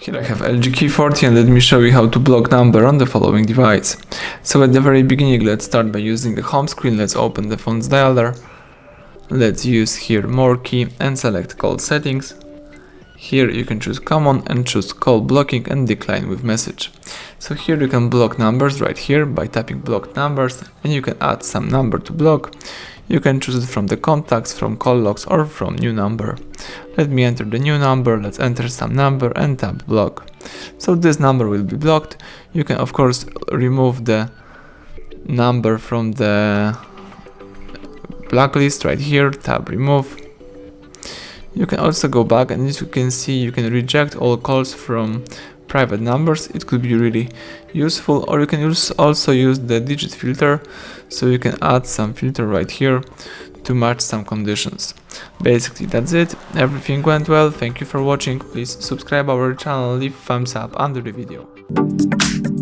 Here I have LG K40 and let me show you how to block number on the following device. So at the very beginning, let's start by using the home screen. Let's open the phone's dialer. Let's use here more key and select call settings. Here you can choose common and choose call blocking and decline with message. So here you can block numbers right here by tapping block numbers, and you can add some number to block. You can choose it from the contacts, from call logs, or from new number. Let me enter the new number. Let's enter some number and tap block. So this number will be blocked. You can of course remove the number from the blacklist right here, tap remove. You can also go back, and as you can see, you can reject all calls from private numbers. It could be really useful, or you can also use the digit filter, so you can add some filter right here to match some conditions. Basically that's it. Everything went well. Thank you for watching. Please subscribe our channel, leave thumbs up under the video.